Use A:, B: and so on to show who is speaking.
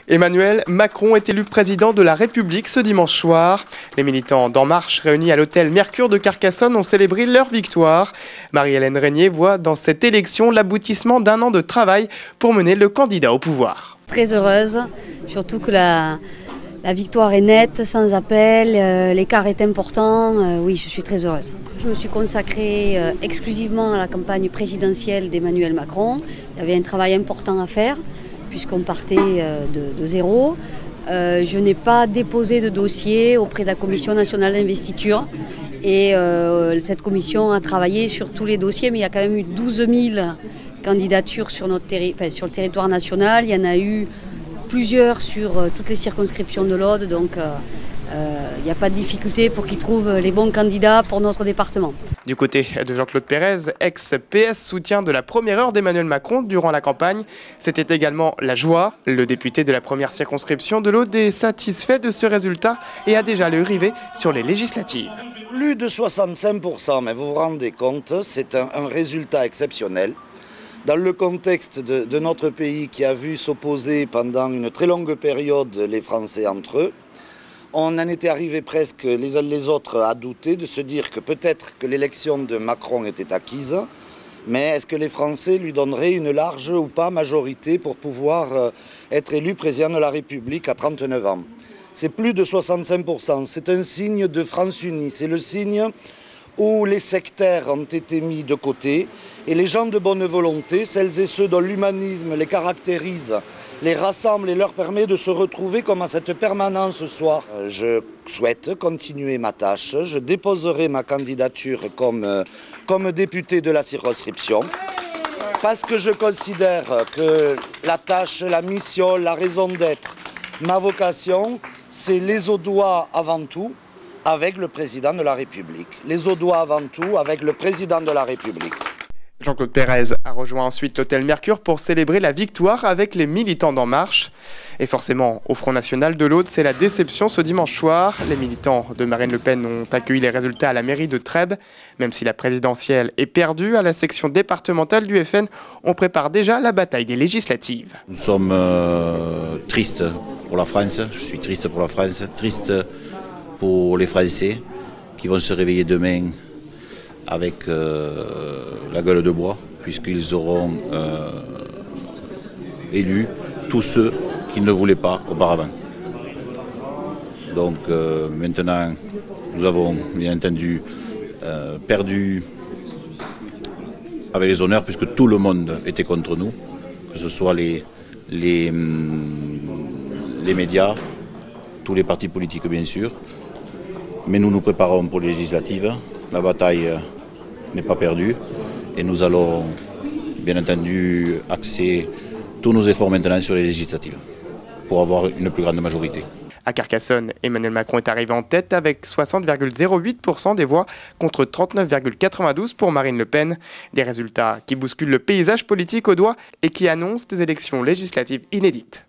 A: Emmanuel Macron est élu président de la République ce dimanche soir. Les militants d'En Marche réunis à l'hôtel Mercure de Carcassonne ont célébré leur victoire. Marie-Hélène Régnier voit dans cette élection l'aboutissement d'un an de travail pour mener le candidat au pouvoir.
B: Très heureuse, surtout que la victoire est nette, sans appel, l'écart est important. Oui, je suis très heureuse. Je me suis consacrée exclusivement à la campagne présidentielle d'Emmanuel Macron. Il y avait un travail important à faire, puisqu'on partait de zéro. Je n'ai pas déposé de dossier auprès de la Commission nationale d'investiture. Et cette commission a travaillé sur tous les dossiers, mais il y a quand même eu 12 000 candidatures sur le territoire national. Il y en a eu plusieurs sur toutes les circonscriptions de l'Aude, donc il n'y a pas de difficulté pour qu'ils trouvent les bons candidats pour notre département.
A: Du côté de Jean-Claude Pérez, ex-PS soutien de la première heure d'Emmanuel Macron durant la campagne, c'était également la joie. Le député de la première circonscription de l'Aude est satisfait de ce résultat et a déjà le rivet sur les législatives.
C: Plus de 65%, mais vous vous rendez compte, c'est un résultat exceptionnel. Dans le contexte de notre pays qui a vu s'opposer pendant une très longue période les Français entre eux, on en était arrivé presque les uns les autres à douter, de se dire que peut-être que l'élection de Macron était acquise, mais est-ce que les Français lui donneraient une large ou pas majorité pour pouvoir être élu président de la République à 39 ans? C'est plus de 65%, c'est un signe de France unie, c'est le signe où les sectaires ont été mis de côté et les gens de bonne volonté, celles et ceux dont l'humanisme les caractérise, les rassemble et leur permet de se retrouver comme à cette permanence ce soir. Je souhaite continuer ma tâche, je déposerai ma candidature comme député de la circonscription parce que je considère que la tâche, la mission, la raison d'être, ma vocation, c'est les Audois avant tout, avec le président de la République. Les Audois avant tout, avec le président de la République.
A: Jean-Claude Pérez a rejoint ensuite l'hôtel Mercure pour célébrer la victoire avec les militants d'En Marche. Et forcément, au Front National de l'Aude, c'est la déception ce dimanche soir. Les militants de Marine Le Pen ont accueilli les résultats à la mairie de Trèbes. Même si la présidentielle est perdue, à la section départementale du FN, on prépare déjà la bataille des législatives.
D: Nous sommes tristes pour la France. Je suis triste pour la France, triste pour les Français qui vont se réveiller demain avec la gueule de bois, puisqu'ils auront élu tous ceux qu'ils ne voulaient pas auparavant. Donc maintenant, nous avons bien entendu perdu avec les honneurs, puisque tout le monde était contre nous, que ce soit les médias, tous les partis politiques bien sûr. Mais nous nous préparons pour les législatives. La bataille n'est pas perdue et nous allons bien entendu axer tous nos efforts maintenant sur les législatives pour avoir une plus grande majorité.
A: À Carcassonne, Emmanuel Macron est arrivé en tête avec 60,08% des voix contre 39,92% pour Marine Le Pen. Des résultats qui bousculent le paysage politique audois et qui annoncent des élections législatives inédites.